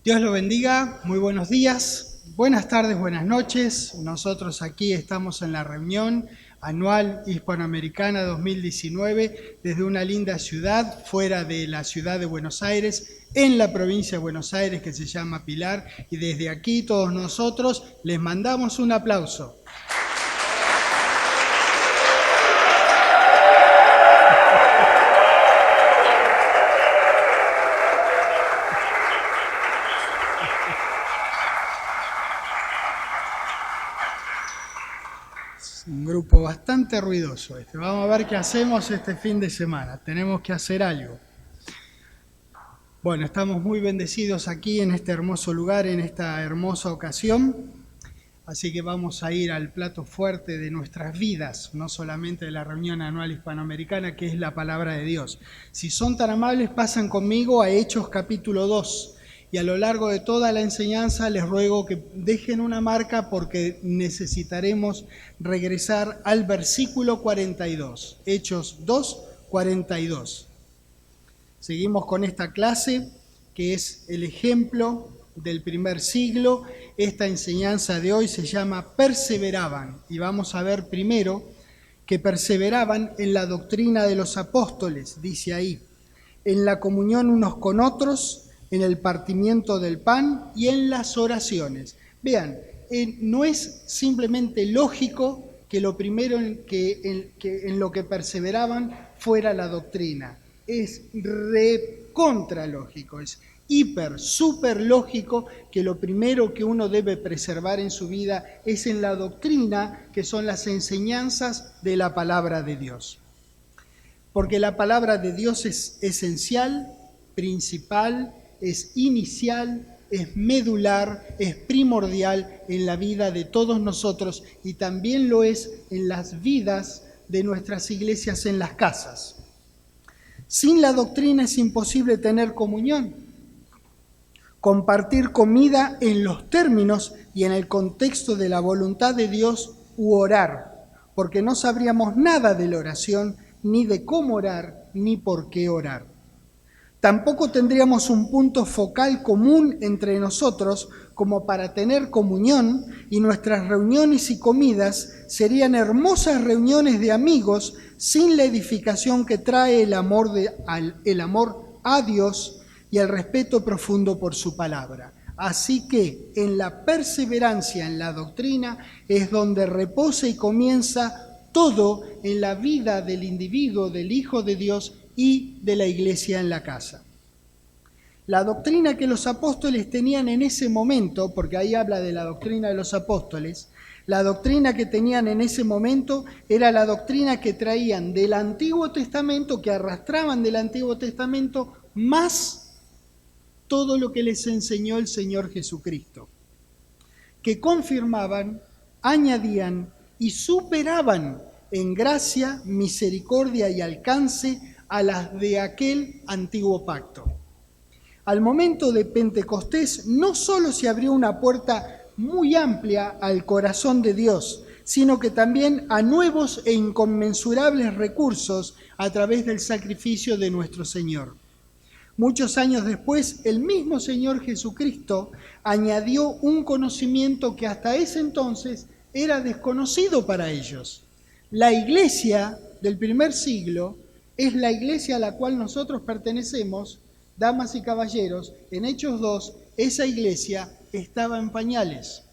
Dios lo bendiga, muy buenos días, buenas tardes, buenas noches. Nosotros aquí estamos en la reunión anual hispanoamericana 2019 desde una linda ciudad fuera de la ciudad de Buenos Aires, en la provincia de Buenos Aires que se llama Pilar, y desde aquí todos nosotros les mandamos un aplauso. Un grupo bastante ruidoso este. Vamos a ver qué hacemos este fin de semana. Tenemos que hacer algo. Bueno, estamos muy bendecidos aquí en este hermoso lugar, en esta hermosa ocasión. Así que vamos a ir al plato fuerte de nuestras vidas, no solamente de la reunión anual hispanoamericana, que es la palabra de Dios. Si son tan amables, pasan conmigo a Hechos capítulo 2. Y a lo largo de toda la enseñanza les ruego que dejen una marca porque necesitaremos regresar al versículo 42. Hechos 2, 42. Seguimos con esta clase que es el ejemplo del primer siglo. Esta enseñanza de hoy se llama Perseveraban. Y vamos a ver primero que perseveraban en la doctrina de los apóstoles, dice ahí, en la comunión unos con otros, en el partimiento del pan y en las oraciones. Vean, no es simplemente lógico que lo primero en lo que perseveraban fuera la doctrina. Es recontra lógico, es hiper, súper lógico que lo primero que uno debe preservar en su vida es en la doctrina, que son las enseñanzas de la palabra de Dios. Porque la palabra de Dios es esencial, principal, es inicial, es medular, es primordial en la vida de todos nosotros y también lo es en las vidas de nuestras iglesias en las casas. Sin la doctrina es imposible tener comunión, compartir comida en los términos y en el contexto de la voluntad de Dios u orar, porque no sabríamos nada de la oración, ni de cómo orar, ni por qué orar. Tampoco tendríamos un punto focal común entre nosotros como para tener comunión, y nuestras reuniones y comidas serían hermosas reuniones de amigos sin la edificación que trae el amor a Dios y el respeto profundo por su palabra. Así que en la perseverancia en la doctrina es donde reposa y comienza todo en la vida del individuo, del Hijo de Dios y de la iglesia en la casa. La doctrina que los apóstoles tenían en ese momento, porque ahí habla de la doctrina de los apóstoles, la doctrina que tenían en ese momento era la doctrina que traían del Antiguo Testamento, que arrastraban del Antiguo Testamento, más todo lo que les enseñó el Señor Jesucristo, que confirmaban, añadían y superaban en gracia, misericordia y alcance a las de aquel antiguo pacto. Al momento de Pentecostés no solo se abrió una puerta muy amplia al corazón de Dios, sino que también a nuevos e inconmensurables recursos a través del sacrificio de nuestro Señor. Muchos años después, el mismo Señor Jesucristo añadió un conocimiento que hasta ese entonces era desconocido para ellos. La iglesia del primer siglo es la iglesia a la cual nosotros pertenecemos, damas y caballeros. En Hechos 2, esa iglesia estaba en pañales.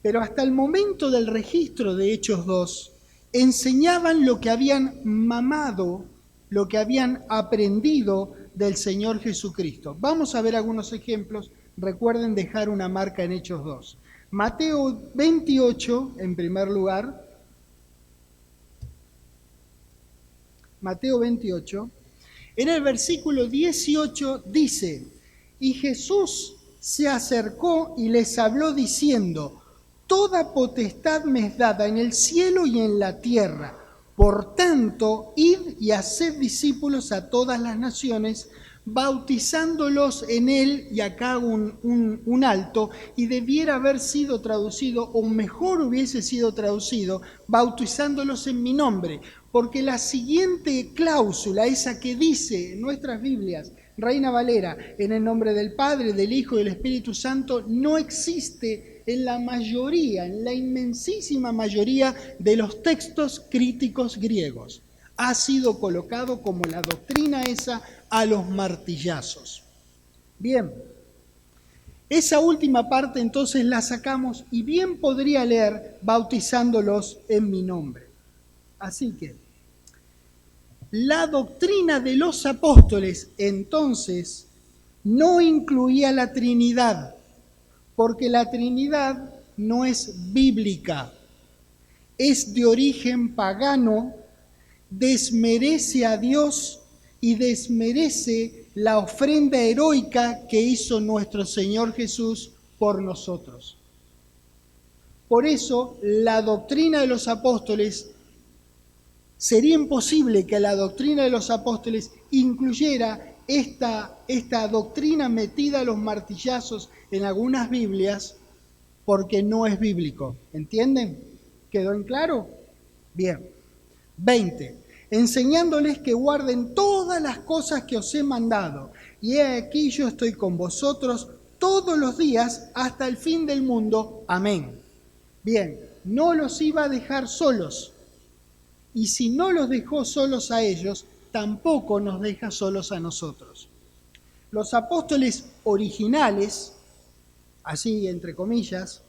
Pero hasta el momento del registro de Hechos 2, enseñaban lo que habían mamado, lo que habían aprendido del Señor Jesucristo. Vamos a ver algunos ejemplos. Recuerden dejar una marca en Hechos 2. Mateo 28, en primer lugar. Mateo 28. En el versículo 18 dice: y Jesús se acercó y les habló diciendo: toda potestad me es dada en el cielo y en la tierra. Por tanto, id y haced discípulos a todas las naciones, bautizándolos en él, y acá hago un alto, y debiera haber sido traducido, o mejor hubiese sido traducido, bautizándolos en mi nombre, porque la siguiente cláusula, esa que dice en nuestras Biblias, Reina Valera, en el nombre del Padre, del Hijo y del Espíritu Santo, no existe en la mayoría, en la inmensísima mayoría de los textos críticos griegos. Ha sido colocado como la doctrina esa a los martillazos. Bien, esa última parte entonces la sacamos y bien podría leer bautizándolos en mi nombre. Así que la doctrina de los apóstoles entonces no incluía la Trinidad, porque la Trinidad no es bíblica, es de origen pagano, desmerece a Dios y desmerece la ofrenda heroica que hizo nuestro Señor Jesús por nosotros. Por eso, la doctrina de los apóstoles, sería imposible que la doctrina de los apóstoles incluyera esta doctrina metida a los martillazos en algunas Biblias, porque no es bíblico. ¿Entienden? ¿Quedó en claro? Bien. 20. Enseñándoles que guarden todas las cosas que os he mandado. Y he aquí yo estoy con vosotros todos los días hasta el fin del mundo. Amén. Bien, no los iba a dejar solos. Y si no los dejó solos a ellos, tampoco nos deja solos a nosotros. Los apóstoles originales, así entre comillas,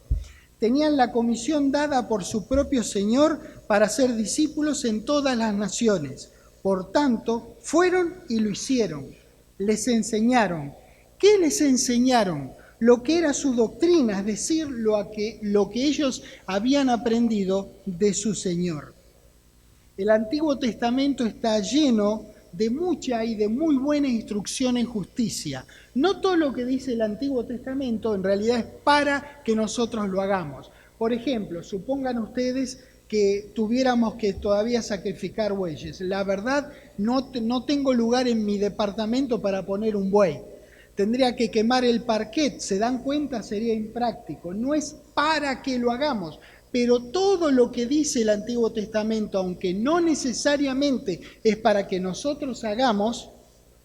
tenían la comisión dada por su propio Señor para ser discípulos en todas las naciones. Por tanto, fueron y lo hicieron. Les enseñaron. ¿Qué les enseñaron? Lo que era su doctrina, es decir, lo que ellos habían aprendido de su Señor. El Antiguo Testamento está lleno de mucha y de muy buena instrucción en justicia. No todo lo que dice el Antiguo Testamento en realidad es para que nosotros lo hagamos. Por ejemplo, supongan ustedes que tuviéramos que todavía sacrificar bueyes. La verdad, no tengo lugar en mi departamento para poner un buey. Tendría que quemar el parquet, ¿se dan cuenta? Sería impráctico. No es para que lo hagamos. Pero todo lo que dice el Antiguo Testamento, aunque no necesariamente es para que nosotros hagamos,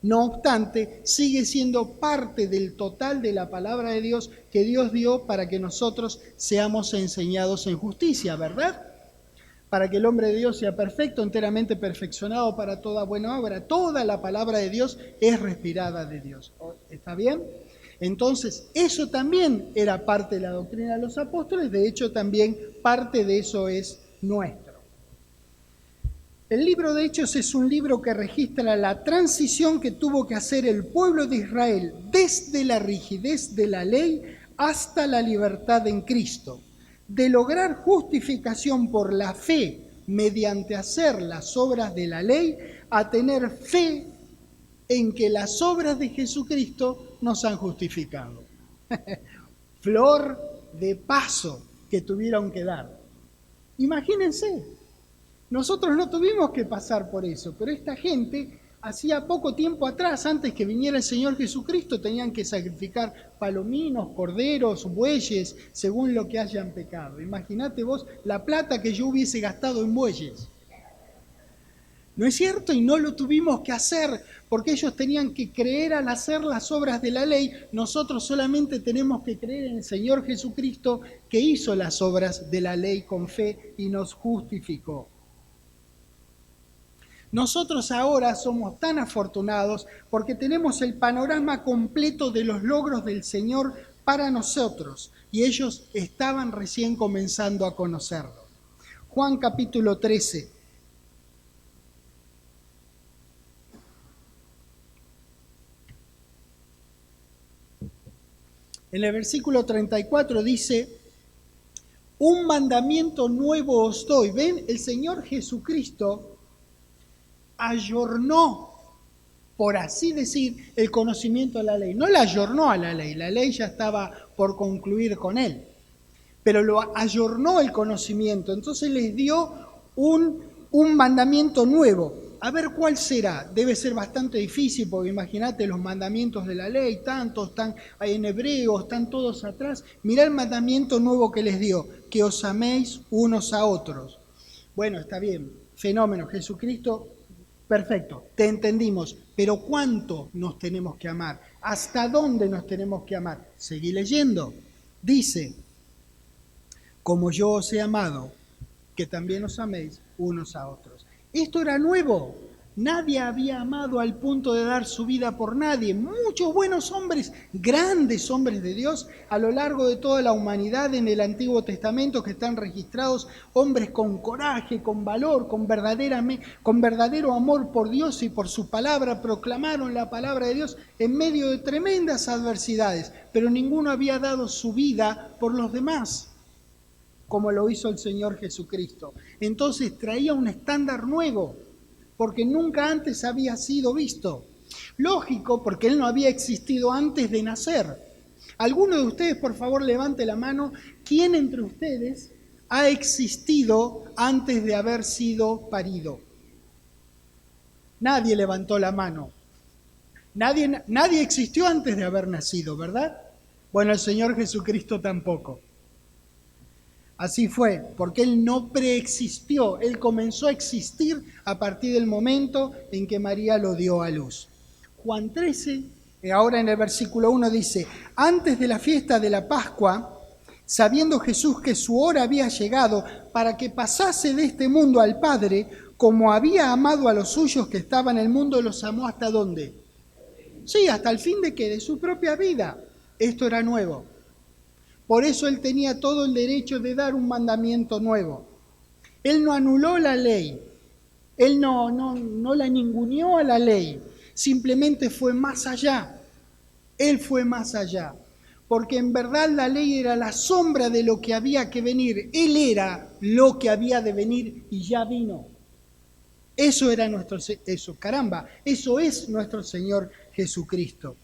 no obstante, sigue siendo parte del total de la palabra de Dios que Dios dio para que nosotros seamos enseñados en justicia, ¿verdad? Para que el hombre de Dios sea perfecto, enteramente perfeccionado para toda buena obra. Toda la palabra de Dios es respirada de Dios. ¿Está bien? Entonces, eso también era parte de la doctrina de los apóstoles, de hecho también parte de eso es nuestro. El libro de Hechos es un libro que registra la transición que tuvo que hacer el pueblo de Israel desde la rigidez de la ley hasta la libertad en Cristo, de lograr justificación por la fe mediante hacer las obras de la ley, a tener fe en que las obras de Jesucristo nos han justificado. Flor de paso que tuvieron que dar. Imagínense, nosotros no tuvimos que pasar por eso, pero esta gente hacía poco tiempo atrás, antes que viniera el Señor Jesucristo, tenían que sacrificar palominos, corderos, bueyes, según lo que hayan pecado. Imagínate vos la plata que yo hubiese gastado en bueyes. ¿No es cierto? Y no lo tuvimos que hacer porque ellos tenían que creer al hacer las obras de la ley. Nosotros solamente tenemos que creer en el Señor Jesucristo que hizo las obras de la ley con fe y nos justificó. Nosotros ahora somos tan afortunados porque tenemos el panorama completo de los logros del Señor para nosotros y ellos estaban recién comenzando a conocerlo. Juan capítulo 13. En el versículo 34 dice, un mandamiento nuevo os doy. ¿Ven? El Señor Jesucristo ayornó, por así decir, el conocimiento de la ley. No la ayornó a la ley ya estaba por concluir con él, pero lo ayornó el conocimiento. Entonces les dio un un mandamiento nuevo. A ver cuál será. Debe ser bastante difícil porque imagínate los mandamientos de la ley, tantos están ahí en hebreo, están todos atrás. Mirá el mandamiento nuevo que les dio, que os améis unos a otros. Bueno, está bien, fenómeno, Jesucristo, perfecto, te entendimos, pero ¿cuánto nos tenemos que amar? ¿Hasta dónde nos tenemos que amar? Seguí leyendo. Dice, como yo os he amado, que también os améis unos a otros. Esto era nuevo. Nadie había amado al punto de dar su vida por nadie. Muchos buenos hombres, grandes hombres de Dios, a lo largo de toda la humanidad en el Antiguo Testamento que están registrados, hombres con coraje, con valor, con verdadero amor por Dios y por su palabra, proclamaron la palabra de Dios en medio de tremendas adversidades, pero ninguno había dado su vida por los demás, como lo hizo el Señor Jesucristo. Entonces traía un estándar nuevo, porque nunca antes había sido visto. Lógico, porque Él no había existido antes de nacer. ¿Alguno de ustedes, por favor, levante la mano? ¿Quién entre ustedes ha existido antes de haber sido parido? Nadie levantó la mano. Nadie existió antes de haber nacido, ¿verdad? Bueno, el Señor Jesucristo tampoco. Así fue, porque Él no preexistió, Él comenzó a existir a partir del momento en que María lo dio a luz. Juan 13, ahora en el versículo 1 dice, antes de la fiesta de la Pascua, sabiendo Jesús que su hora había llegado para que pasase de este mundo al Padre, como había amado a los suyos que estaban en el mundo, los amó ¿hasta dónde? Sí, hasta el fin de ¿qué? De su propia vida. Esto era nuevo. Por eso Él tenía todo el derecho de dar un mandamiento nuevo. Él no anuló la ley, Él no la ninguneó a la ley, simplemente fue más allá. Él fue más allá, porque en verdad la ley era la sombra de lo que había que venir. Él era lo que había de venir y ya vino. Eso es nuestro Señor Jesucristo.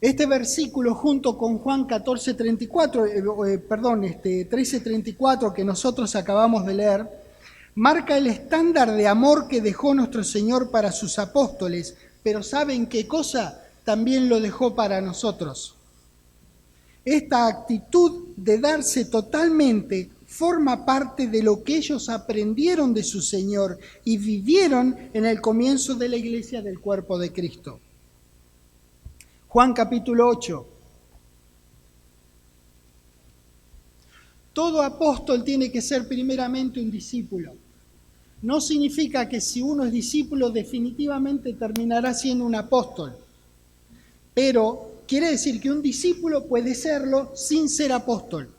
Este versículo junto con Juan 13:34 que nosotros acabamos de leer, marca el estándar de amor que dejó nuestro Señor para sus apóstoles, pero ¿saben qué cosa? También lo dejó para nosotros. Esta actitud de darse totalmente forma parte de lo que ellos aprendieron de su Señor y vivieron en el comienzo de la iglesia del cuerpo de Cristo. Juan capítulo 8. Todo apóstol tiene que ser primeramente un discípulo. No significa que si uno es discípulo definitivamente terminará siendo un apóstol. Pero quiere decir que un discípulo puede serlo sin ser apóstol.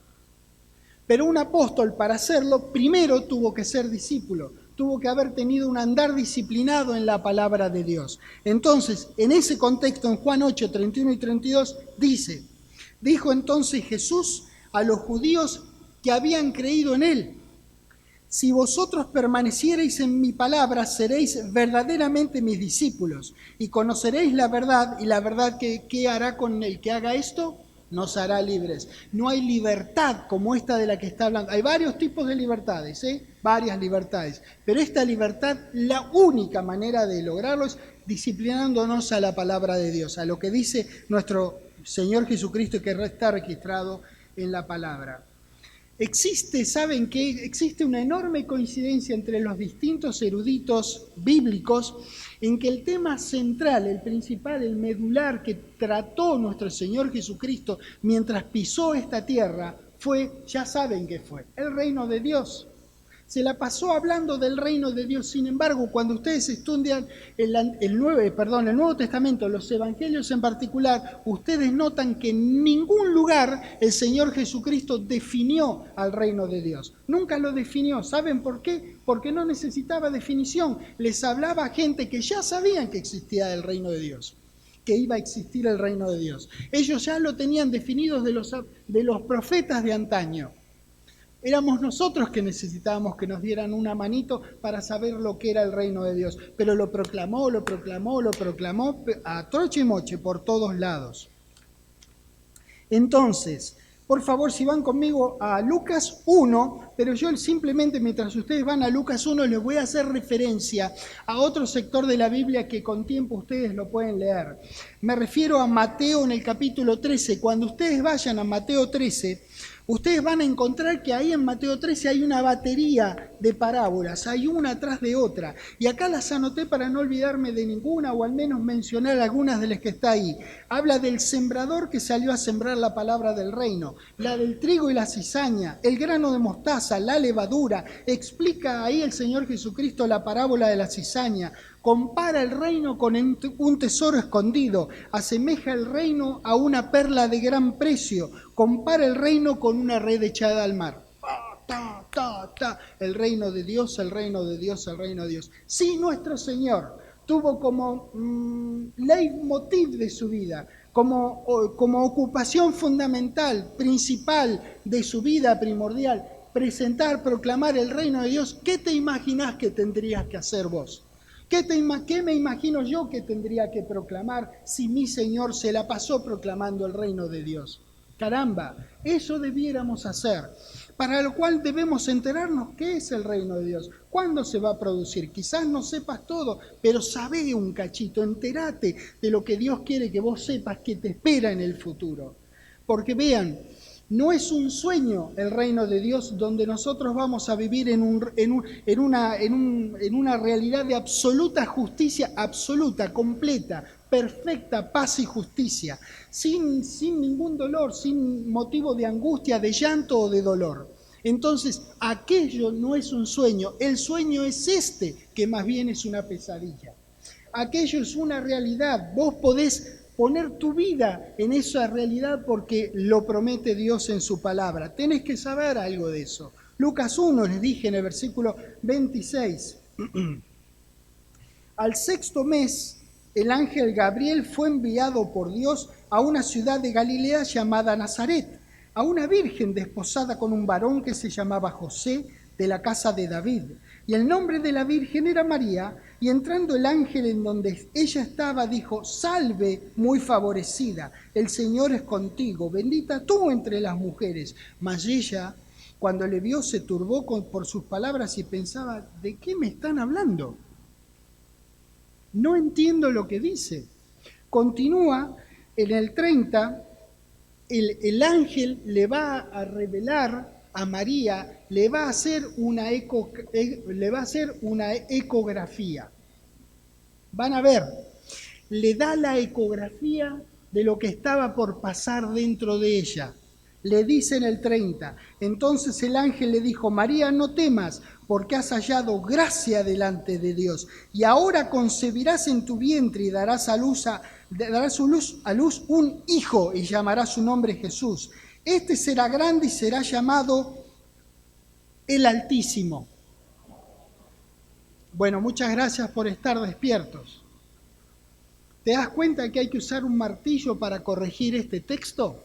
Pero un apóstol para serlo primero tuvo que ser discípulo. Tuvo que haber tenido un andar disciplinado en la palabra de Dios. Entonces, en ese contexto, en Juan 8, 31 y 32, dijo entonces Jesús a los judíos que habían creído en Él, si vosotros permaneciereis en mi palabra, seréis verdaderamente mis discípulos, y conoceréis la verdad, y la verdad ¿qué hará con el que haga esto? Nos hará libres. No hay libertad como esta de la que está hablando. Hay varios tipos de libertades, varias libertades. Pero esta libertad, la única manera de lograrlo es disciplinándonos a la palabra de Dios, a lo que dice nuestro Señor Jesucristo que está registrado en la palabra. ¿Saben qué? Existe una enorme coincidencia entre los distintos eruditos bíblicos en que el tema central, el principal, el medular que trató nuestro Señor Jesucristo mientras pisó esta tierra fue, ya saben qué fue, el reino de Dios. Se la pasó hablando del reino de Dios. Sin embargo, cuando ustedes estudian el Nuevo Testamento, los evangelios en particular, ustedes notan que en ningún lugar el Señor Jesucristo definió al reino de Dios. Nunca lo definió. ¿Saben por qué? Porque no necesitaba definición. Les hablaba a gente que ya sabían que existía el reino de Dios, que iba a existir el reino de Dios. Ellos ya lo tenían definido de los profetas de antaño. Éramos nosotros que necesitábamos que nos dieran una manito para saber lo que era el reino de Dios. Pero lo proclamó a troche y moche por todos lados. Entonces, Por favor, si van conmigo a Lucas 1, pero yo simplemente mientras ustedes van a Lucas 1 les voy a hacer referencia a otro sector de la Biblia que con tiempo ustedes lo pueden leer. Me refiero a Mateo en el capítulo 13. Cuando ustedes vayan a Mateo 13, ustedes van a encontrar que ahí en Mateo 13 hay una batería de parábolas, hay una atrás de otra. Y acá las anoté para no olvidarme de ninguna, o al menos mencionar algunas de las que está ahí. Habla del sembrador que salió a sembrar la palabra del reino, la del trigo y la cizaña, el grano de mostaza, la levadura. Explica ahí el Señor Jesucristo la parábola de la cizaña. Compara el reino con un tesoro escondido, asemeja el reino a una perla de gran precio, compara el reino con una red echada al mar. El reino de Dios, el reino de Dios, el reino de Dios. Sí, nuestro Señor tuvo como leitmotiv de su vida, como ocupación fundamental, principal de su vida primordial, presentar, proclamar el reino de Dios. ¿Qué te imaginás que tendrías que hacer vos? ¿Qué me imagino yo que tendría que proclamar si mi Señor se la pasó proclamando el reino de Dios? Caramba, eso debiéramos hacer, para lo cual debemos enterarnos qué es el reino de Dios, cuándo se va a producir. Quizás no sepas todo, pero sabé un cachito, entérate de lo que Dios quiere que vos sepas que te espera en el futuro. Porque vean, no es un sueño el reino de Dios donde nosotros vamos a vivir en una realidad de absoluta justicia, absoluta, completa, perfecta paz y justicia, sin ningún dolor, sin motivo de angustia, de llanto o de dolor. Entonces, aquello no es un sueño, el sueño es que más bien es una pesadilla. Aquello es una realidad, vos podés poner tu vida en esa realidad porque lo promete Dios en su palabra. Tenés que saber algo de eso. Lucas 1, les dije en el versículo 26. Al sexto mes, el ángel Gabriel fue enviado por Dios a una ciudad de Galilea llamada Nazaret, a una virgen desposada con un varón que se llamaba José, de la casa de David. Y el nombre de la virgen era María, y entrando el ángel en donde ella estaba, dijo: salve, muy favorecida, el Señor es contigo, bendita tú entre las mujeres. Mas ella, cuando le vio, se turbó por sus palabras y pensaba: ¿de qué me están hablando? No entiendo lo que dice. Continúa en el 30, el ángel le va a revelar a María, le va a hacer una ecografía. Van a ver, le da la ecografía de lo que estaba por pasar dentro de ella. Le dice en el 30, entonces el ángel le dijo: María, no temas, porque has hallado gracia delante de Dios, y ahora concebirás en tu vientre y darás a luz un hijo, y llamarás su nombre Jesús. Este será grande y será llamado el Altísimo. Bueno, muchas gracias por estar despiertos. ¿Te das cuenta que hay que usar un martillo para corregir este texto?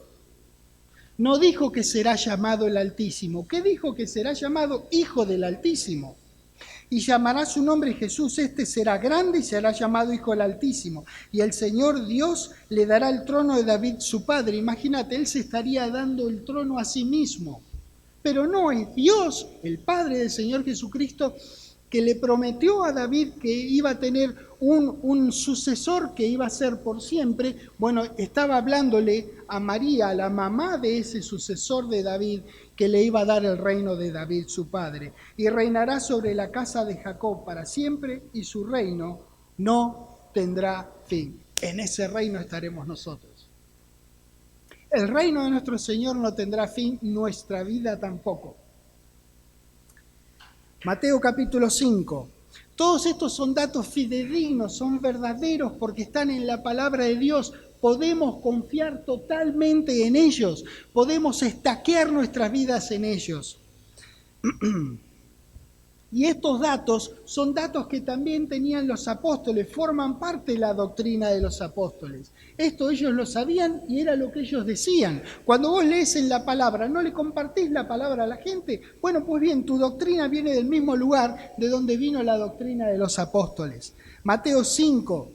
No dijo que será llamado el Altísimo. ¿Qué dijo? Que será llamado Hijo del Altísimo. Y llamará su nombre Jesús. Este será grande y será llamado Hijo del Altísimo. Y el Señor Dios le dará el trono de David su padre. Imagínate, él se estaría dando el trono a sí mismo. Pero no, es Dios, el Padre del Señor Jesucristo, que le prometió a David que iba a tener un sucesor que iba a ser por siempre. Bueno, estaba hablándole a María, la mamá de ese sucesor de David, que le iba a dar el reino de David, su padre. Y reinará sobre la casa de Jacob para siempre, y su reino no tendrá fin. En ese reino estaremos nosotros. El reino de nuestro Señor no tendrá fin, nuestra vida tampoco. Mateo capítulo 5. Todos estos son datos fidedignos, son verdaderos porque están en la palabra de Dios. Podemos confiar totalmente en ellos, podemos estaquear nuestras vidas en ellos. Y estos datos son datos que también tenían los apóstoles, forman parte de la doctrina de los apóstoles. Esto ellos lo sabían y era lo que ellos decían. Cuando vos lees en la palabra, ¿no le compartís la palabra a la gente? Bueno, pues bien, tu doctrina viene del mismo lugar de donde vino la doctrina de los apóstoles. Mateo 5,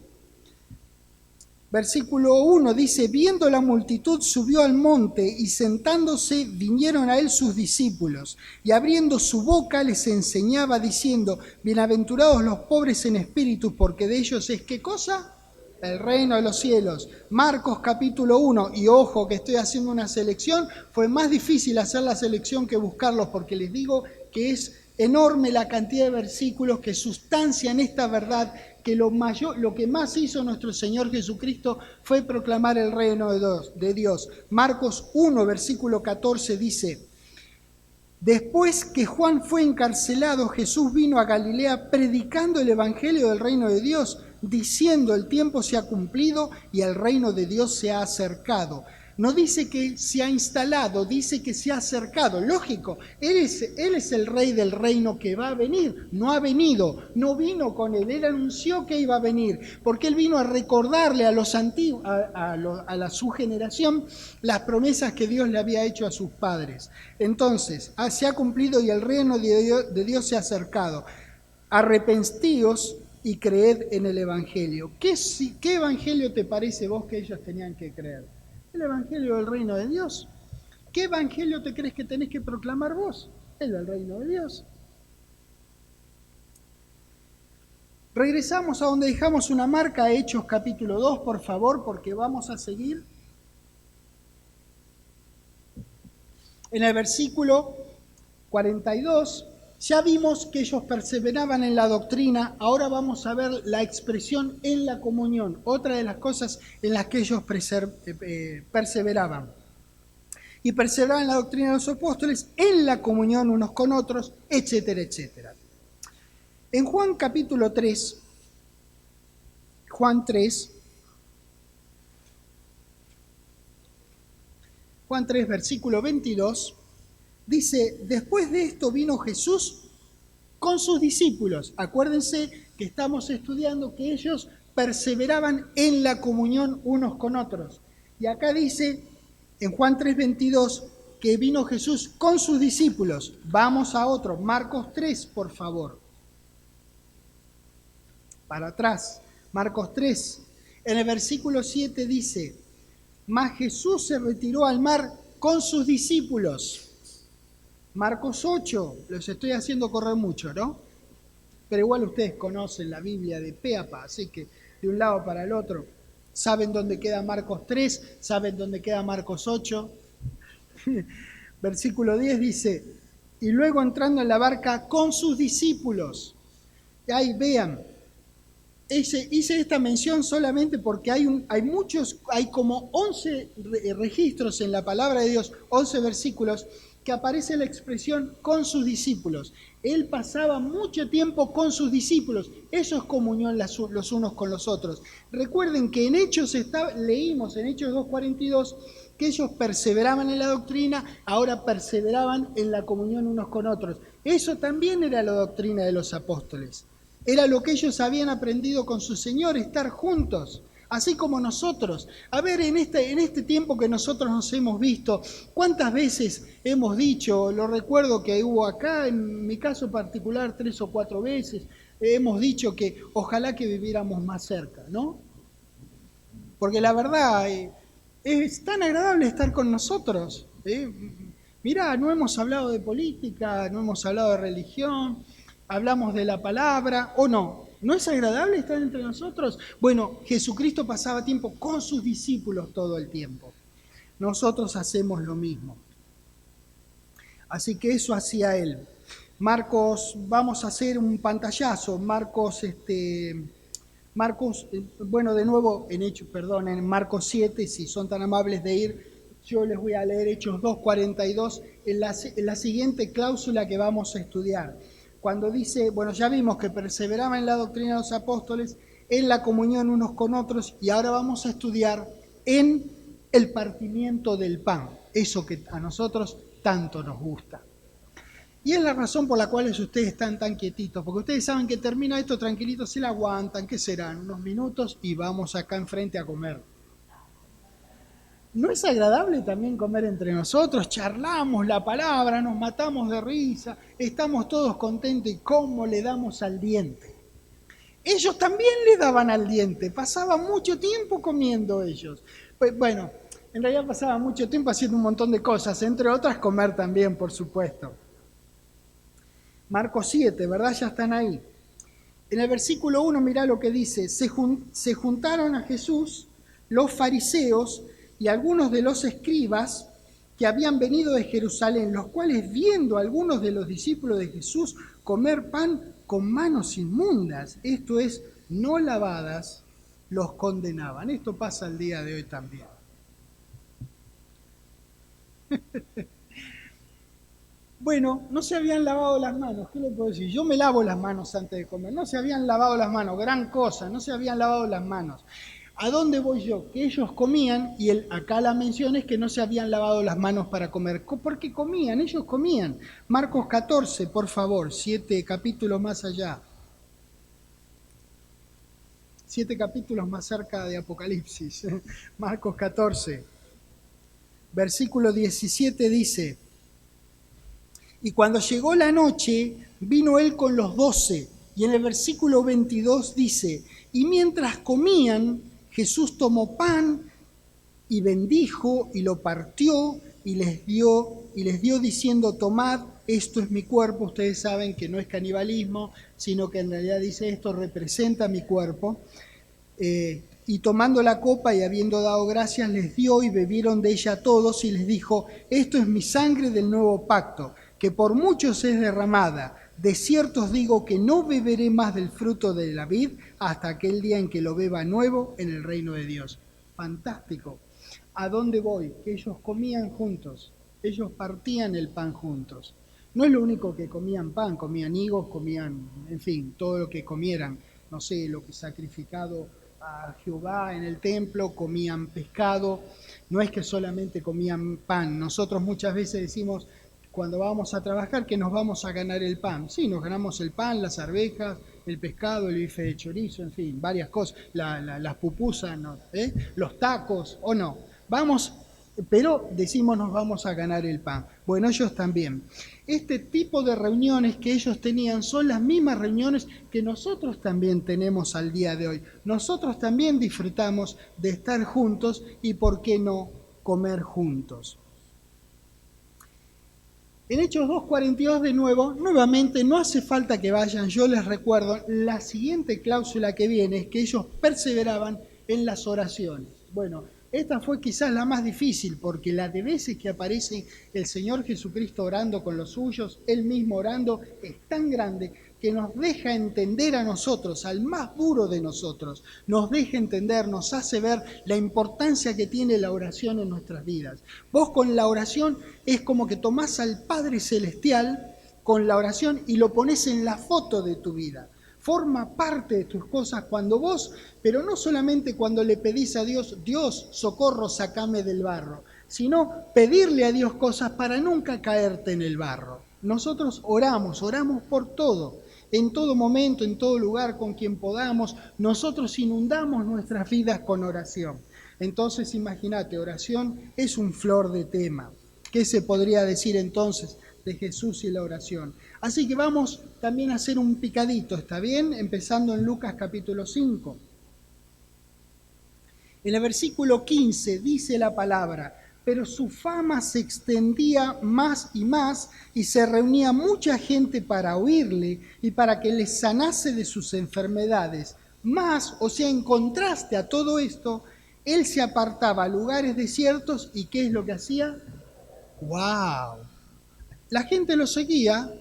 Versículo 1 dice, viendo la multitud subió al monte y sentándose vinieron a él sus discípulos y abriendo su boca les enseñaba diciendo, bienaventurados los pobres en espíritu porque de ellos es ¿qué cosa? El reino de los cielos. Marcos capítulo 1, y ojo que estoy haciendo una selección, fue más difícil hacer la selección que buscarlos porque les digo que es enorme la cantidad de versículos que sustancian esta verdad, que lo que más hizo nuestro Señor Jesucristo fue proclamar el reino de Dios. Marcos 1, versículo 14 dice, después que Juan fue encarcelado, Jesús vino a Galilea predicando el evangelio del reino de Dios, diciendo el tiempo se ha cumplido y el reino de Dios se ha acercado. No dice que se ha instalado, dice que se ha acercado. Lógico, él es el rey del reino que va a venir. No ha venido, no vino con él. Él anunció que iba a venir, porque él vino a recordarle a los antiguos, su generación, las promesas que Dios le había hecho a sus padres. Entonces, se ha cumplido y el reino de Dios se ha acercado. Arrepentíos y creed en el evangelio. ¿Qué evangelio te parece vos que ellos tenían que creer? El evangelio del reino de Dios. ¿Qué evangelio te crees que tenés que proclamar vos? El del reino de Dios. Regresamos a donde dejamos una marca, a Hechos capítulo 2, por favor, porque vamos a seguir. En el versículo 42, ya vimos que ellos perseveraban en la doctrina, ahora vamos a ver la expresión en la comunión, otra de las cosas en las que ellos perseveraban. Y perseveraban en la doctrina de los apóstoles, en la comunión unos con otros, etcétera, etcétera. En Juan capítulo 3, Juan 3, versículo 22, dice, después de esto vino Jesús con sus discípulos. Acuérdense que estamos estudiando que ellos perseveraban en la comunión unos con otros. Y acá dice, en Juan 3:22, que vino Jesús con sus discípulos. Vamos a otro, Marcos 3, por favor. Para atrás, Marcos 3. En el versículo 7 dice, mas Jesús se retiró al mar con sus discípulos. Marcos 8, los estoy haciendo correr mucho, ¿no? Pero igual ustedes conocen la Biblia de pe a pa, así que de un lado para el otro. Saben dónde queda Marcos 3, saben dónde queda Marcos 8. Versículo 10 dice, y luego entrando en la barca con sus discípulos. Y ahí vean, hice esta mención solamente porque hay como 11 registros en la palabra de Dios, 11 versículos, que aparece la expresión con sus discípulos. Él pasaba mucho tiempo con sus discípulos. Eso es comunión los unos con los otros. Recuerden que en Hechos leímos en Hechos 2:42 que ellos perseveraban en la doctrina, ahora perseveraban en la comunión unos con otros. Eso también era la doctrina de los apóstoles. Era lo que ellos habían aprendido con su Señor, estar juntos. Así como nosotros. A ver, en este tiempo que nosotros nos hemos visto, ¿cuántas veces hemos dicho, lo recuerdo que hubo acá, en mi caso particular, 3 o 4 veces, hemos dicho que ojalá que viviéramos más cerca, ¿no? Porque la verdad, es tan agradable estar con nosotros. Mirá, no hemos hablado de política, no hemos hablado de religión, hablamos de la palabra, ¿o no? ¿No es agradable estar entre nosotros? Bueno, Jesucristo pasaba tiempo con sus discípulos todo el tiempo. Nosotros hacemos lo mismo. Así que eso hacía él. Marcos, vamos a hacer un pantallazo. Marcos, bueno, de nuevo en Marcos 7, si son tan amables de ir, yo les voy a leer Hechos 2:42 en la siguiente cláusula que vamos a estudiar. Cuando dice, bueno, ya vimos que perseveraba en la doctrina de los apóstoles, en la comunión unos con otros, y ahora vamos a estudiar en el partimiento del pan, eso que a nosotros tanto nos gusta. Y es la razón por la cual ustedes están tan quietitos, porque ustedes saben que termina esto tranquilitos, se la aguantan, ¿qué serán? Unos minutos y vamos acá enfrente a comer. ¿No es agradable también comer entre nosotros? Charlamos la palabra, nos matamos de risa, estamos todos contentos y cómo le damos al diente. Ellos también le daban al diente, pasaban mucho tiempo comiendo ellos. Pues bueno, en realidad pasaban mucho tiempo haciendo un montón de cosas, entre otras comer también, por supuesto. Marcos 7, ¿verdad? Ya están ahí. En el versículo 1, mirá lo que dice: se juntaron a Jesús los fariseos y algunos de los escribas que habían venido de Jerusalén, los cuales, viendo a algunos de los discípulos de Jesús comer pan con manos inmundas, esto es, no lavadas, los condenaban. Esto pasa el día de hoy también. Bueno, no se habían lavado las manos, ¿qué le puedo decir? Yo me lavo las manos antes de comer, no se habían lavado las manos, gran cosa, no se habían lavado las manos. ¿A dónde voy yo? Que ellos comían, y acá la mención es que no se habían lavado las manos para comer, porque comían, ellos comían. Marcos 14, por favor, 7 capítulos más allá. 7 capítulos más cerca de Apocalipsis. Marcos 14, versículo 17 dice: y cuando llegó la noche, vino él con los 12. Y en el versículo 22 dice: y mientras comían, Jesús tomó pan y bendijo y lo partió y les dio diciendo: tomad, esto es mi cuerpo. Ustedes saben que no es canibalismo, sino que en realidad dice: esto representa mi cuerpo. Y tomando la copa y habiendo dado gracias, les dio y bebieron de ella todos, y les dijo: esto es mi sangre del nuevo pacto, que por muchos es derramada. De cierto os digo que no beberé más del fruto de la vid hasta aquel día en que lo beba nuevo en el reino de Dios. Fantástico. ¿A dónde voy? Que ellos comían juntos, ellos partían el pan juntos. No es lo único que comían pan, comían higos, comían, en fin, todo lo que comieran, no sé, lo que sacrificado a Jehová en el templo, comían pescado. No es que solamente comían pan. Nosotros muchas veces decimos, cuando vamos a trabajar, que nos vamos a ganar el pan. Sí, nos ganamos el pan, las arvejas, el pescado, el bife de chorizo, en fin, varias cosas, las pupusas, ¿no? Los tacos, o no. Vamos, pero decimos nos vamos a ganar el pan. Bueno, ellos también. Este tipo de reuniones que ellos tenían son las mismas reuniones que nosotros también tenemos al día de hoy. Nosotros también disfrutamos de estar juntos y, ¿por qué no, comer juntos? En Hechos 2:42 de nuevo, nuevamente, no hace falta que vayan, yo les recuerdo, la siguiente cláusula que viene es que ellos perseveraban en las oraciones. Bueno, esta fue quizás la más difícil, porque la de veces que aparece el Señor Jesucristo orando con los suyos, Él mismo orando, es tan grande que nos deja entender a nosotros, al más duro de nosotros, nos deja entender, nos hace ver la importancia que tiene la oración en nuestras vidas. Vos con la oración es como que tomás al Padre Celestial con la oración y lo pones en la foto de tu vida. Forma parte de tus cosas cuando vos, pero no solamente cuando le pedís a Dios, Dios, socorro, sacame del barro, sino pedirle a Dios cosas para nunca caerte en el barro. Nosotros oramos por todo, en todo momento, en todo lugar, con quien podamos. Nosotros inundamos nuestras vidas con oración. Entonces, imagínate, oración es un flor de tema. ¿Qué se podría decir entonces de Jesús y la oración? Así que vamos también a hacer un picadito, ¿está bien? Empezando en Lucas capítulo 5. En el versículo 15 dice la palabra: pero su fama se extendía más y se reunía mucha gente para oírle y para que les sanase de sus enfermedades. Más, o sea, en contraste a todo esto, él se apartaba a lugares desiertos y ¿qué es lo que hacía? ¡Wow! La gente lo seguía,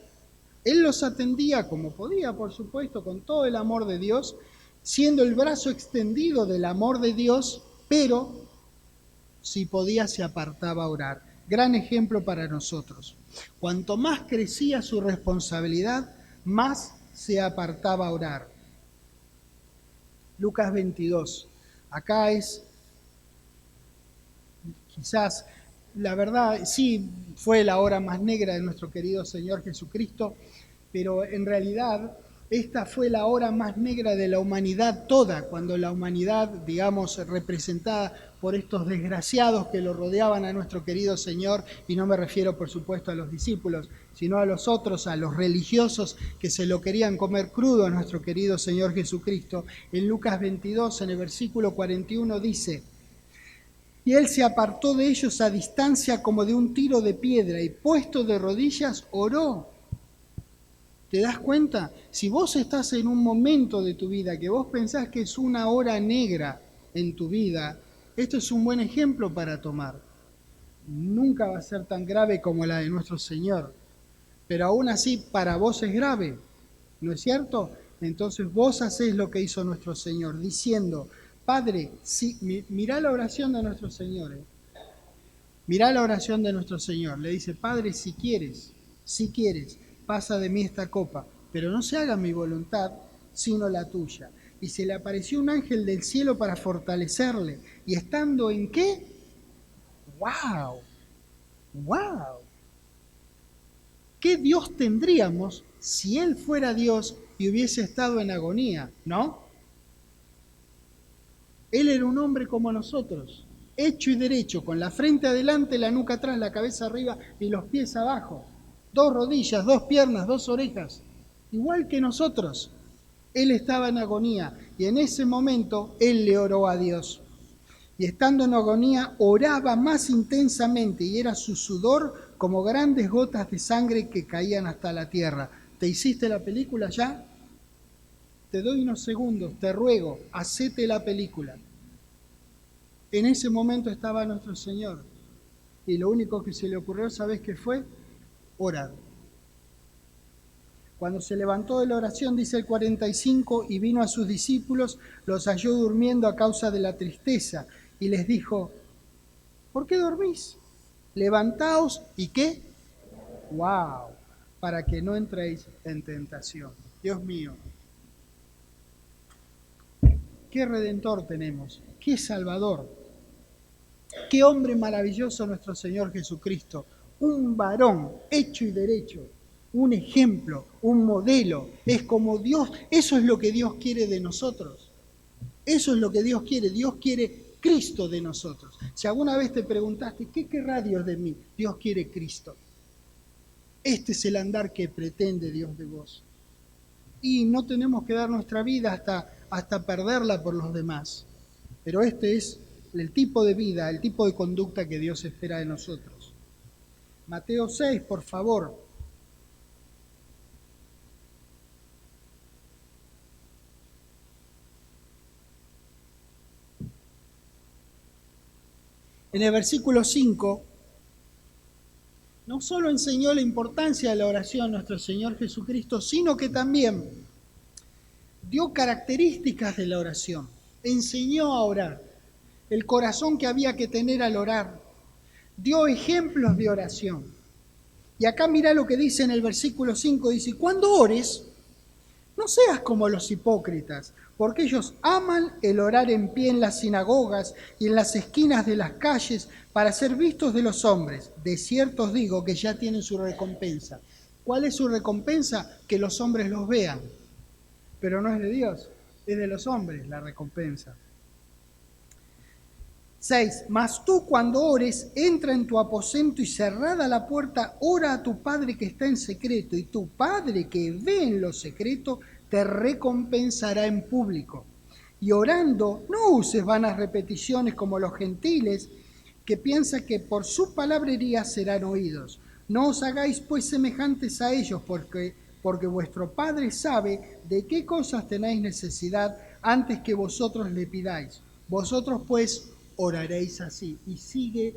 él los atendía como podía, por supuesto, con todo el amor de Dios, siendo el brazo extendido del amor de Dios, pero si podía se apartaba a orar. Gran ejemplo para nosotros. Cuanto más crecía su responsabilidad, más se apartaba a orar. Lucas 22. Acá es, quizás, la verdad, sí fue la hora más negra de nuestro querido Señor Jesucristo, pero en realidad Esta fue la hora más negra de la humanidad toda, cuando la humanidad, digamos, representada por estos desgraciados que lo rodeaban a nuestro querido Señor, y no me refiero por supuesto a los discípulos, sino a los otros, a los religiosos que se lo querían comer crudo a nuestro querido Señor Jesucristo. En Lucas 22, en el versículo 41 dice: y él se apartó de ellos a distancia como de un tiro de piedra, y puesto de rodillas oró. ¿Te das cuenta? Si vos estás en un momento de tu vida que vos pensás que es una hora negra en tu vida, esto es un buen ejemplo para tomar. Nunca va a ser tan grave como la de nuestro Señor, pero aún así para vos es grave, ¿no es cierto? Entonces vos hacés lo que hizo nuestro Señor, diciendo: Padre, si, mirá la oración de nuestro Señor, mirá la oración de nuestro Señor. Le dice: Padre, si quieres, pasa de mí esta copa, pero no se haga mi voluntad, sino la tuya. Y se le apareció un ángel del cielo para fortalecerle. Y estando en ¿qué? ¡Wow! ¡Wow! ¿Qué Dios tendríamos si Él fuera Dios y hubiese estado en agonía? ¿No? Él era un hombre como nosotros, hecho y derecho, con la frente adelante, la nuca atrás, la cabeza arriba y los pies abajo. 2 rodillas, 2 piernas, 2 orejas, igual que nosotros. Él estaba en agonía y en ese momento Él le oró a Dios. Y estando en agonía oraba más intensamente y era su sudor como grandes gotas de sangre que caían hasta la tierra. ¿Te hiciste la película ya? Te doy unos segundos, te ruego, hacete la película. En ese momento estaba nuestro Señor y lo único que se le ocurrió, ¿sabes qué fue? Orar. Cuando se levantó de la oración, dice el 45, y vino a sus discípulos, los halló durmiendo a causa de la tristeza, y les dijo: ¿por qué dormís? Levantaos, ¿y qué? ¡Wow! Para que no entréis en tentación. Dios mío, qué Redentor tenemos, qué Salvador, qué hombre maravilloso nuestro Señor Jesucristo, un varón hecho y derecho, un ejemplo, un modelo. Es como Dios, eso es lo que Dios quiere de nosotros. Eso es lo que Dios quiere Cristo de nosotros. Si alguna vez te preguntaste, ¿qué querrá Dios de mí? Dios quiere Cristo. Este es el andar que pretende Dios de vos. Y no tenemos que dar nuestra vida hasta perderla por los demás. Pero este es el tipo de vida, el tipo de conducta que Dios espera de nosotros. Mateo 6, por favor. En el versículo 5, no solo enseñó la importancia de la oración nuestro Señor Jesucristo, sino que también dio características de la oración. Enseñó a orar, el corazón que había que tener al orar. Dio ejemplos de oración. Y acá mirá lo que dice en el versículo 5, dice: cuando ores, no seas como los hipócritas, porque ellos aman el orar en pie en las sinagogas y en las esquinas de las calles para ser vistos de los hombres. De cierto os digo que ya tienen su recompensa. ¿Cuál es su recompensa? Que los hombres los vean. Pero no es de Dios, es de los hombres la recompensa. 6. Mas tú cuando ores, entra en tu aposento y cerrada la puerta, ora a tu Padre que está en secreto, y tu Padre que ve en lo secreto te recompensará en público. Y orando, no uses vanas repeticiones como los gentiles, que piensan que por su palabrería serán oídos. No os hagáis pues semejantes a ellos, porque vuestro Padre sabe de qué cosas tenéis necesidad antes que vosotros le pidáis. Vosotros pues oraréis así. Y sigue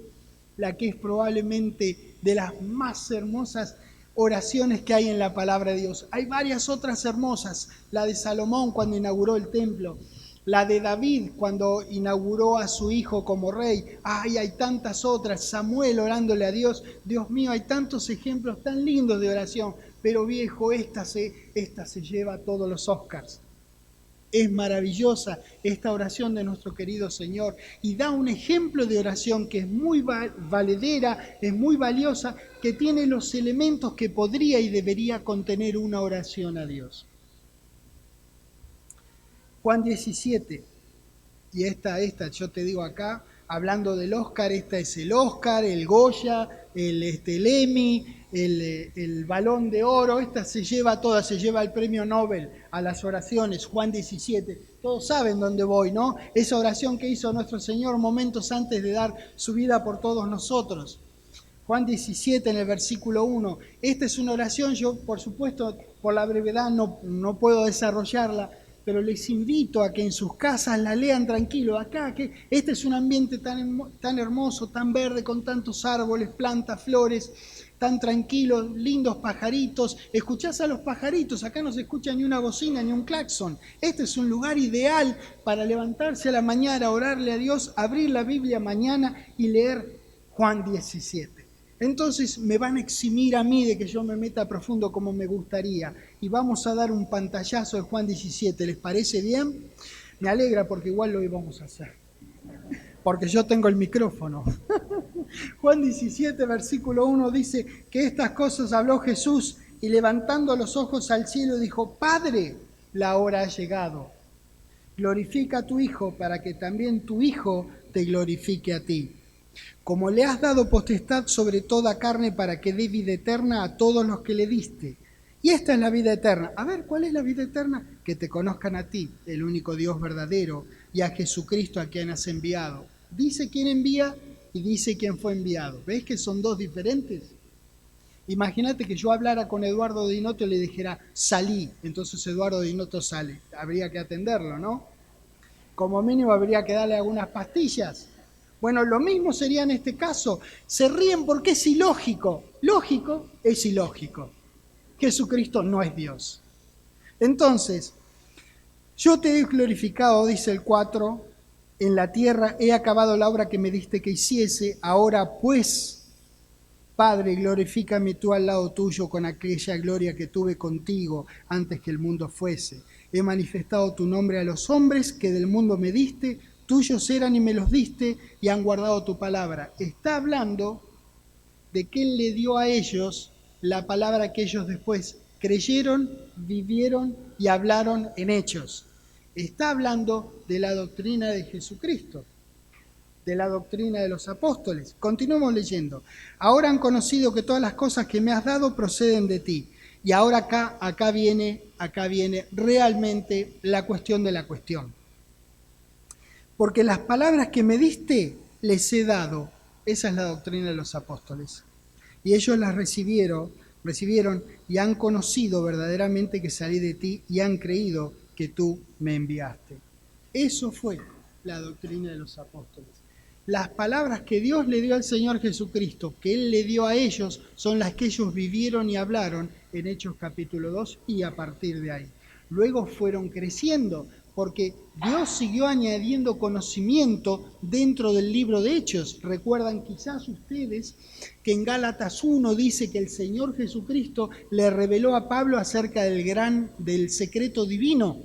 la que es probablemente de las más hermosas oraciones que hay en la palabra de Dios. Hay varias otras hermosas, la de Salomón cuando inauguró el templo, la de David cuando inauguró a su hijo como rey. Ay, hay tantas otras, Samuel orándole a Dios. Dios mío, hay tantos ejemplos tan lindos de oración, pero viejo, esta se lleva todos los Oscars. Es maravillosa esta oración de nuestro querido Señor y da un ejemplo de oración que es muy valedera, es muy valiosa, que tiene los elementos que podría y debería contener una oración a Dios. Juan 17, y esta, yo te digo acá, hablando del Oscar, esta es el Oscar, el Goya, el Emmy, el Balón de Oro, esta se lleva toda, se lleva el premio Nobel a las oraciones, Juan 17. Todos saben dónde voy, ¿no? Esa oración que hizo nuestro Señor momentos antes de dar su vida por todos nosotros. Juan 17 en el versículo 1. Esta es una oración, yo por supuesto por la brevedad no puedo desarrollarla, pero les invito a que en sus casas la lean tranquilo. Acá, que este es un ambiente tan hermoso, tan verde, con tantos árboles, plantas, flores, tan tranquilos, lindos pajaritos. Escuchás a los pajaritos, acá no se escucha ni una bocina ni un claxon. Este es un lugar ideal para levantarse a la mañana, orarle a Dios, abrir la Biblia mañana y leer Juan 17. Entonces me van a eximir a mí de que yo me meta profundo como me gustaría. Y vamos a dar un pantallazo de Juan 17. ¿Les parece bien? Me alegra porque igual lo íbamos a hacer. Porque yo tengo el micrófono. Juan 17, versículo 1 dice que estas cosas habló Jesús y levantando los ojos al cielo dijo: Padre, la hora ha llegado. Glorifica a tu Hijo para que también tu Hijo te glorifique a ti. Como le has dado potestad sobre toda carne para que dé vida eterna a todos los que le diste. Y esta es la vida eterna. A ver, ¿cuál es la vida eterna? Que te conozcan a ti, el único Dios verdadero, y a Jesucristo a quien has enviado. Dice quién envía y dice quién fue enviado. ¿Ves que son dos diferentes? Imagínate que yo hablara con Eduardo Dinotto y le dijera, salí. Entonces Eduardo Dinotto sale. Habría que atenderlo, ¿no? Como mínimo habría que darle algunas pastillas. Bueno, lo mismo sería en este caso. Se ríen porque es ilógico. Lógico es ilógico. Jesucristo no es Dios. Entonces, yo te he glorificado, dice el 4, en la tierra he acabado la obra que me diste que hiciese. Ahora pues, Padre, glorifícame tú al lado tuyo con aquella gloria que tuve contigo antes que el mundo fuese. He manifestado tu nombre a los hombres que del mundo me diste. Tuyos eran y me los diste y han guardado tu palabra. Está hablando de que Él le dio a ellos la palabra que ellos después creyeron, vivieron y hablaron en hechos. Está hablando de la doctrina de Jesucristo, de la doctrina de los apóstoles. Continuemos leyendo. Ahora han conocido que todas las cosas que me has dado proceden de ti. Y ahora acá viene realmente la cuestión de la cuestión. Porque las palabras que me diste les he dado. Esa es la doctrina de los apóstoles. Y ellos las recibieron y han conocido verdaderamente que salí de ti y han creído que tú me enviaste. Eso fue la doctrina de los apóstoles. Las palabras que Dios le dio al Señor Jesucristo, que Él le dio a ellos, son las que ellos vivieron y hablaron en Hechos capítulo 2 y a partir de ahí. Luego fueron creciendo, porque Dios siguió añadiendo conocimiento dentro del libro de Hechos. Recuerdan quizás ustedes que en Gálatas 1 dice que el Señor Jesucristo le reveló a Pablo acerca del secreto divino.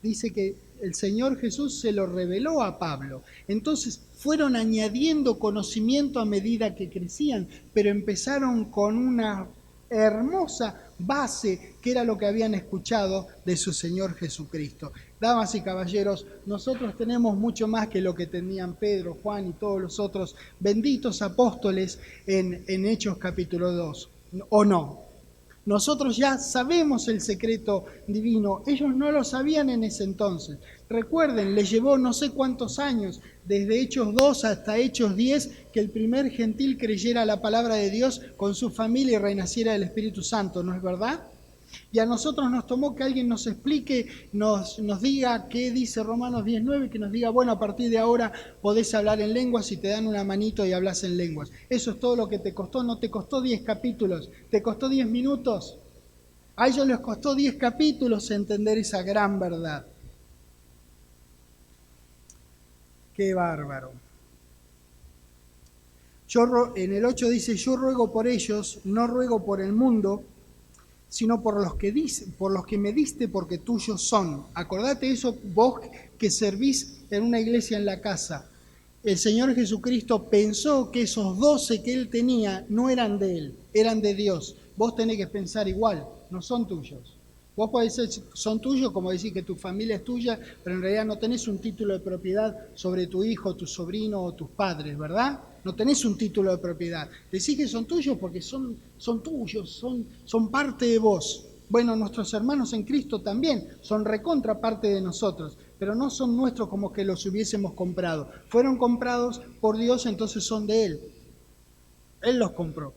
Dice que el Señor Jesús se lo reveló a Pablo. Entonces fueron añadiendo conocimiento a medida que crecían, pero empezaron con una hermosa base que era lo que habían escuchado de su Señor Jesucristo. Damas y caballeros, nosotros tenemos mucho más que lo que tenían Pedro, Juan y todos los otros benditos apóstoles en Hechos capítulo 2, ¿o no? Nosotros ya sabemos el secreto divino, ellos no lo sabían en ese entonces. Recuerden, les llevó no sé cuántos años, desde Hechos 2 hasta Hechos 10, que el primer gentil creyera la palabra de Dios con su familia y renaciera del Espíritu Santo, ¿no es verdad? Y a nosotros nos tomó que alguien nos explique, nos diga qué dice Romanos 19, que nos diga, bueno, a partir de ahora podés hablar en lenguas y te dan una manito y hablas en lenguas. Eso es todo lo que te costó, no te costó 10 capítulos, te costó 10 minutos. A ellos les costó 10 capítulos entender esa gran verdad. ¡Qué bárbaro! En el 8 dice, yo ruego por ellos, no ruego por el mundo, sino por los que me diste, porque tuyos son. Acordate eso vos que servís en una iglesia en la casa. El Señor Jesucristo pensó que esos 12 que Él tenía no eran de Él, eran de Dios. Vos tenés que pensar igual, no son tuyos. Vos podés decir, son tuyos, como decir que tu familia es tuya, pero en realidad no tenés un título de propiedad sobre tu hijo, tu sobrino o tus padres, ¿verdad? No tenés un título de propiedad. Decís que son tuyos porque son tuyos, son parte de vos. Bueno, nuestros hermanos en Cristo también son recontra parte de nosotros, pero no son nuestros como que los hubiésemos comprado. Fueron comprados por Dios, entonces son de Él. Él los compró.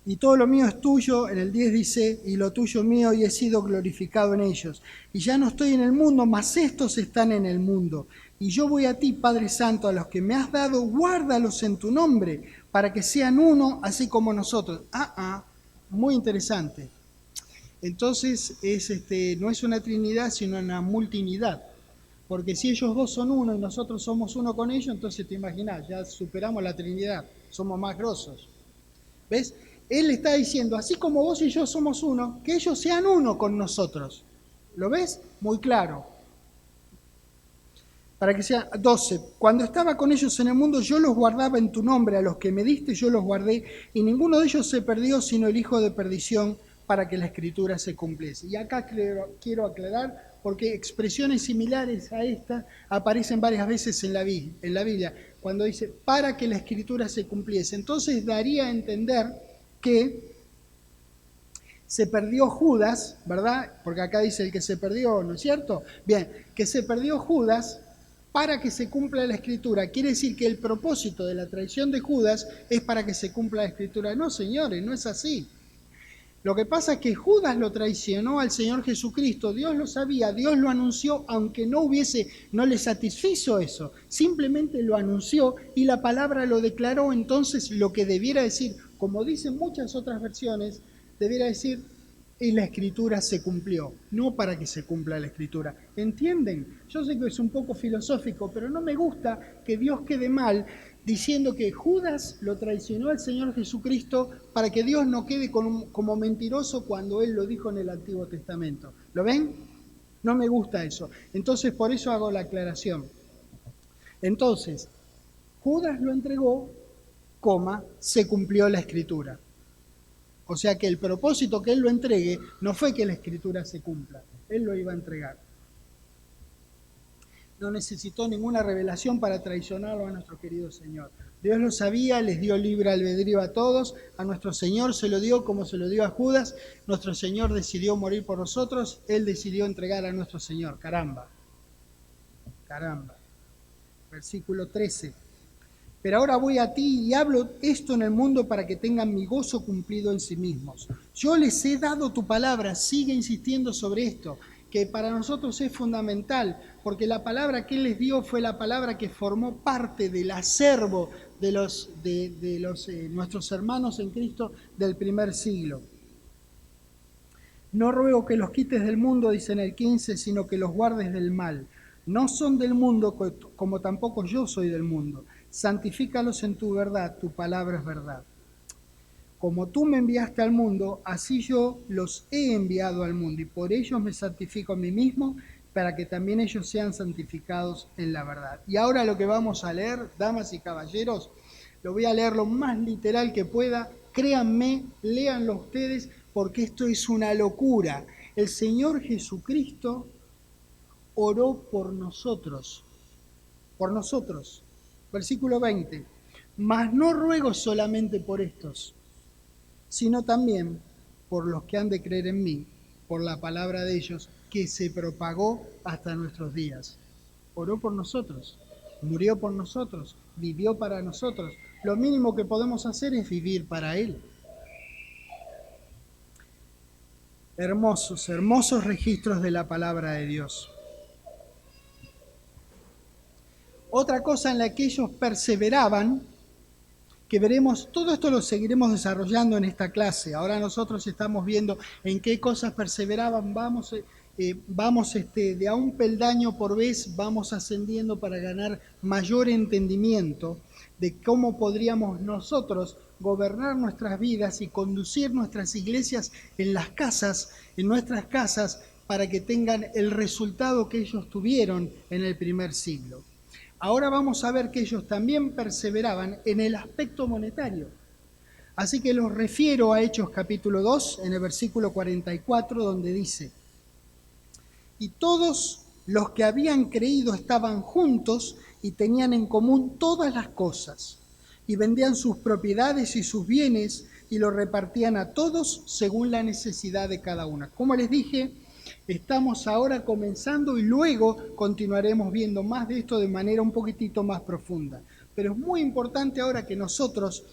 Y todo lo mío es tuyo, en el 10 dice, y lo tuyo mío, y he sido glorificado en ellos. Y ya no estoy en el mundo, mas estos están en el mundo. Y yo voy a ti, Padre Santo, a los que me has dado, guárdalos en tu nombre, para que sean uno, así como nosotros. Muy interesante. Entonces, no es una trinidad, sino una multinidad. Porque si ellos dos son uno y nosotros somos uno con ellos, entonces te imaginas, ya superamos la trinidad, somos más grosos. ¿Ves? Él está diciendo, así como vos y yo somos uno, que ellos sean uno con nosotros. ¿Lo ves? Muy claro. Para que sea 12. Cuando estaba con ellos en el mundo, yo los guardaba en tu nombre, a los que me diste yo los guardé, y ninguno de ellos se perdió, sino el hijo de perdición, para que la escritura se cumpliese. Y acá quiero aclarar, porque expresiones similares a esta aparecen varias veces en la Biblia, cuando dice, para que la escritura se cumpliese. Entonces daría a entender que se perdió Judas, ¿verdad? Porque acá dice el que se perdió, ¿no es cierto? Bien, que se perdió Judas para que se cumpla la escritura. Quiere decir que el propósito de la traición de Judas es para que se cumpla la escritura. No, señores, no es así. Lo que pasa es que Judas lo traicionó al Señor Jesucristo. Dios lo sabía, Dios lo anunció, aunque no le satisfizo eso. Simplemente lo anunció y la palabra lo declaró. Entonces lo que debiera decir, como dicen muchas otras versiones, debiera decir, y la escritura se cumplió, no para que se cumpla la escritura. ¿Entienden? Yo sé que es un poco filosófico, pero no me gusta que Dios quede mal diciendo que Judas lo traicionó al Señor Jesucristo para que Dios no quede como mentiroso cuando Él lo dijo en el Antiguo Testamento. ¿Lo ven? No me gusta eso. Entonces, por eso hago la aclaración. Entonces, Judas lo entregó, se cumplió la escritura. O sea que el propósito que Él lo entregue no fue que la escritura se cumpla. Él lo iba a entregar. No necesitó ninguna revelación para traicionarlo a nuestro querido Señor. Dios lo sabía, les dio libre albedrío a todos. A nuestro Señor se lo dio como se lo dio a Judas. Nuestro Señor decidió morir por nosotros. Él decidió entregar a nuestro Señor. Caramba. Versículo 13. Pero ahora voy a ti y hablo esto en el mundo para que tengan mi gozo cumplido en sí mismos. Yo les he dado tu palabra, sigue insistiendo sobre esto, que para nosotros es fundamental, porque la palabra que Él les dio fue la palabra que formó parte del acervo de nuestros hermanos en Cristo del primer siglo. No ruego que los quites del mundo, dice en el 15, sino que los guardes del mal. No son del mundo, como tampoco yo soy del mundo. Santifícalos en tu verdad, tu palabra es verdad. Como tú me enviaste al mundo, así yo los he enviado al mundo, y por ellos me santifico a mí mismo, para que también ellos sean santificados en la verdad. Y ahora lo que vamos a leer, damas y caballeros, lo voy a leer lo más literal que pueda. Créanme, léanlo ustedes, porque esto es una locura. El Señor Jesucristo oró por nosotros. Versículo 20. Mas no ruego solamente por estos, sino también por los que han de creer en mí, por la palabra de ellos, que se propagó hasta nuestros días. Oró por nosotros, murió por nosotros, vivió para nosotros. Lo mínimo que podemos hacer es vivir para Él. Hermosos, hermosos registros de la palabra de Dios. Otra cosa en la que ellos perseveraban, que veremos, todo esto lo seguiremos desarrollando en esta clase. Ahora nosotros estamos viendo en qué cosas perseveraban, vamos de a un peldaño por vez, vamos ascendiendo para ganar mayor entendimiento de cómo podríamos nosotros gobernar nuestras vidas y conducir nuestras iglesias en nuestras casas, para que tengan el resultado que ellos tuvieron en el primer siglo. Ahora vamos a ver que ellos también perseveraban en el aspecto monetario. Así que los refiero a Hechos capítulo 2, en el versículo 44, donde dice: y todos los que habían creído estaban juntos y tenían en común todas las cosas, y vendían sus propiedades y sus bienes y los repartían a todos según la necesidad de cada uno. Como les dije, estamos ahora comenzando y luego continuaremos viendo más de esto de manera un poquitito más profunda. Pero es muy importante ahora que nosotros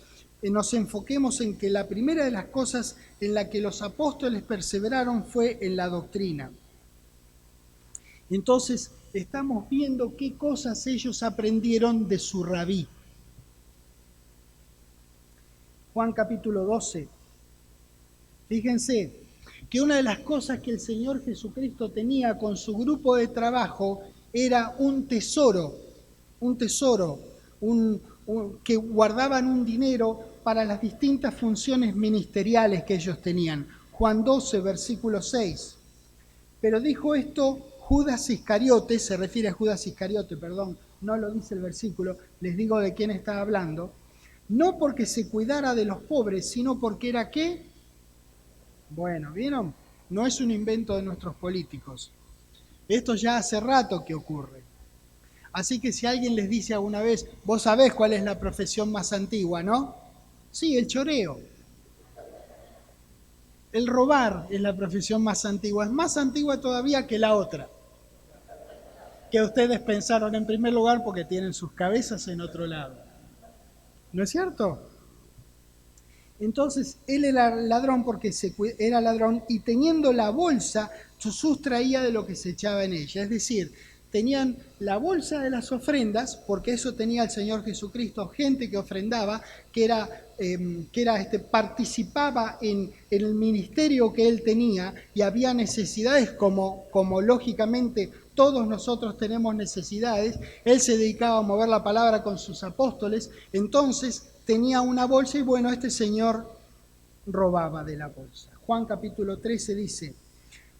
nos enfoquemos en que la primera de las cosas en la que los apóstoles perseveraron fue en la doctrina. Entonces, estamos viendo qué cosas ellos aprendieron de su rabí. Juan capítulo 12. Fíjense que una de las cosas que el Señor Jesucristo tenía con su grupo de trabajo era un tesoro, que guardaban un dinero para las distintas funciones ministeriales que ellos tenían. Juan 12, versículo 6. Pero dijo esto Judas Iscariote, se refiere a Judas Iscariote, perdón, no lo dice el versículo, les digo de quién está hablando, no porque se cuidara de los pobres, sino porque era ¿qué? Bueno, ¿vieron? No es un invento de nuestros políticos. Esto ya hace rato que ocurre. Así que si alguien les dice alguna vez, vos sabés cuál es la profesión más antigua, ¿no? Sí, el choreo. El robar es la profesión más antigua. Es más antigua todavía que la otra, que ustedes pensaron en primer lugar porque tienen sus cabezas en otro lado. ¿No es cierto? Entonces, él era ladrón porque era ladrón y teniendo la bolsa, sustraía de lo que se echaba en ella. Es decir, tenían la bolsa de las ofrendas, porque eso tenía el Señor Jesucristo, gente que ofrendaba, participaba en el ministerio que él tenía y había necesidades como lógicamente todos nosotros tenemos necesidades. Él se dedicaba a mover la palabra con sus apóstoles, entonces tenía una bolsa y bueno, este señor robaba de la bolsa. Juan capítulo 13 dice: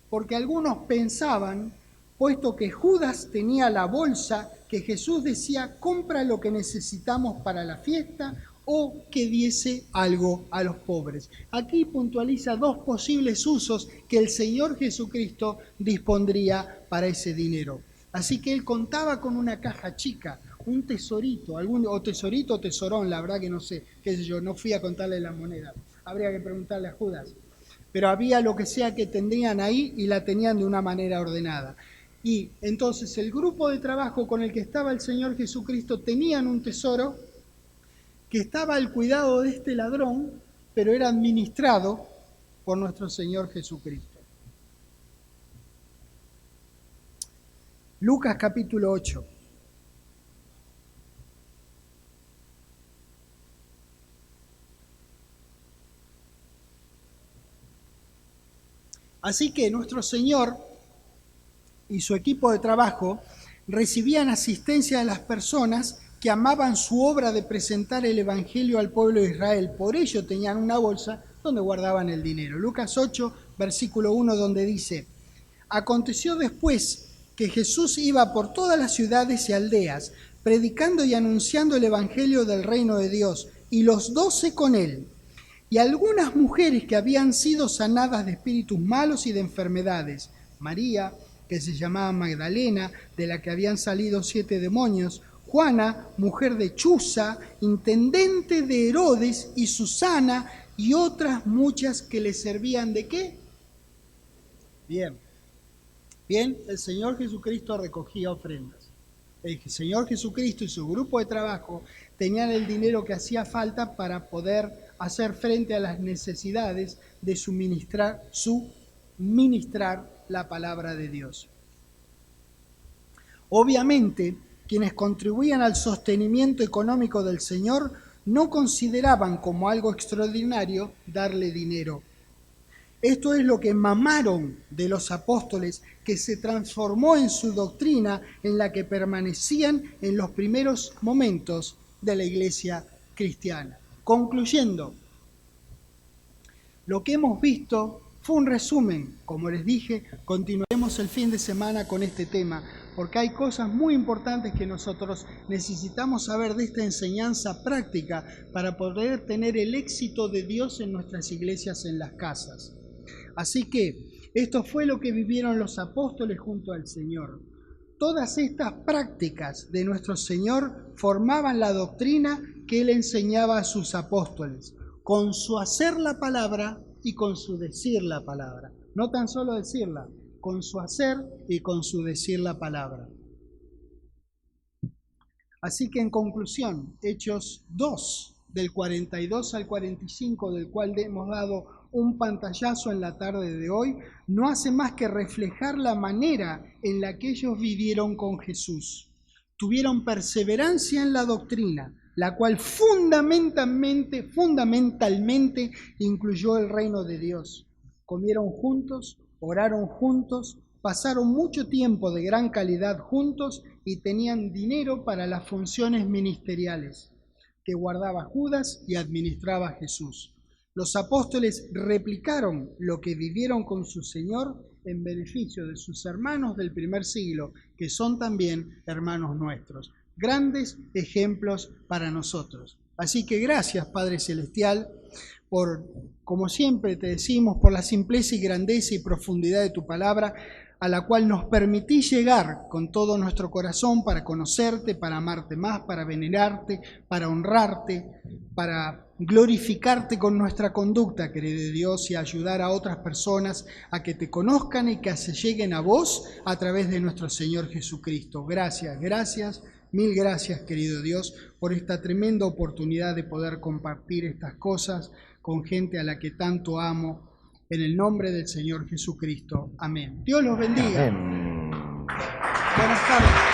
porque algunos pensaban, puesto que Judas tenía la bolsa, que Jesús decía, compra lo que necesitamos para la fiesta o que diese algo a los pobres. Aquí puntualiza dos posibles usos que el Señor Jesucristo dispondría para ese dinero. Así que él contaba con una caja chica, un tesorito, o tesorón, la verdad que no sé, qué sé yo, no fui a contarle la moneda, habría que preguntarle a Judas, pero había lo que sea que tendrían ahí y la tenían de una manera ordenada. Y entonces el grupo de trabajo con el que estaba el Señor Jesucristo tenían un tesoro que estaba al cuidado de este ladrón, pero era administrado por nuestro Señor Jesucristo. Lucas capítulo 8. Así que nuestro Señor y su equipo de trabajo recibían asistencia de las personas que amaban su obra de presentar el Evangelio al pueblo de Israel. Por ello tenían una bolsa donde guardaban el dinero. Lucas 8, versículo 1, donde dice: aconteció después que Jesús iba por todas las ciudades y aldeas, predicando y anunciando el Evangelio del reino de Dios, y los 12 con él. Y algunas mujeres que habían sido sanadas de espíritus malos y de enfermedades. María, que se llamaba Magdalena, de la que habían salido 7 demonios. Juana, mujer de Chuza, intendente de Herodes, y Susana, y otras muchas que le servían ¿de qué? Bien, el Señor Jesucristo recogía ofrendas. El Señor Jesucristo y su grupo de trabajo tenían el dinero que hacía falta para poder hacer frente a las necesidades de suministrar la palabra de Dios. Obviamente, quienes contribuían al sostenimiento económico del Señor no consideraban como algo extraordinario darle dinero. Esto es lo que mamaron de los apóstoles, que se transformó en su doctrina, en la que permanecían en los primeros momentos de la iglesia cristiana. Concluyendo, lo que hemos visto fue un resumen. Como les dije, continuaremos el fin de semana con este tema, porque hay cosas muy importantes que nosotros necesitamos saber de esta enseñanza práctica para poder tener el éxito de Dios en nuestras iglesias, en las casas. Así que esto fue lo que vivieron los apóstoles junto al Señor. Todas estas prácticas de nuestro Señor formaban la doctrina que Él enseñaba a sus apóstoles, con su hacer la palabra y con su decir la palabra. No tan solo decirla, con su hacer y con su decir la palabra. Así que en conclusión, Hechos 2, del 42 al 45, del cual hemos dado un pantallazo en la tarde de hoy, no hace más que reflejar la manera en la que ellos vivieron con Jesús. Tuvieron perseverancia en la doctrina, la cual fundamentalmente incluyó el reino de Dios. Comieron juntos, oraron juntos, pasaron mucho tiempo de gran calidad juntos y tenían dinero para las funciones ministeriales que guardaba Judas y administraba Jesús. Los apóstoles replicaron lo que vivieron con su Señor en beneficio de sus hermanos del primer siglo, que son también hermanos nuestros. Grandes ejemplos para nosotros. Así que gracias, Padre Celestial, por, como siempre te decimos, por la simpleza y grandeza y profundidad de tu palabra, a la cual nos permitís llegar con todo nuestro corazón para conocerte, para amarte más, para venerarte, para honrarte, para glorificarte con nuestra conducta, querido Dios, y ayudar a otras personas a que te conozcan y que se lleguen a vos a través de nuestro Señor Jesucristo. Gracias, gracias, mil gracias, querido Dios, por esta tremenda oportunidad de poder compartir estas cosas con gente a la que tanto amo. En el nombre del Señor Jesucristo. Amén. Dios los bendiga. Amén. Buenas tardes.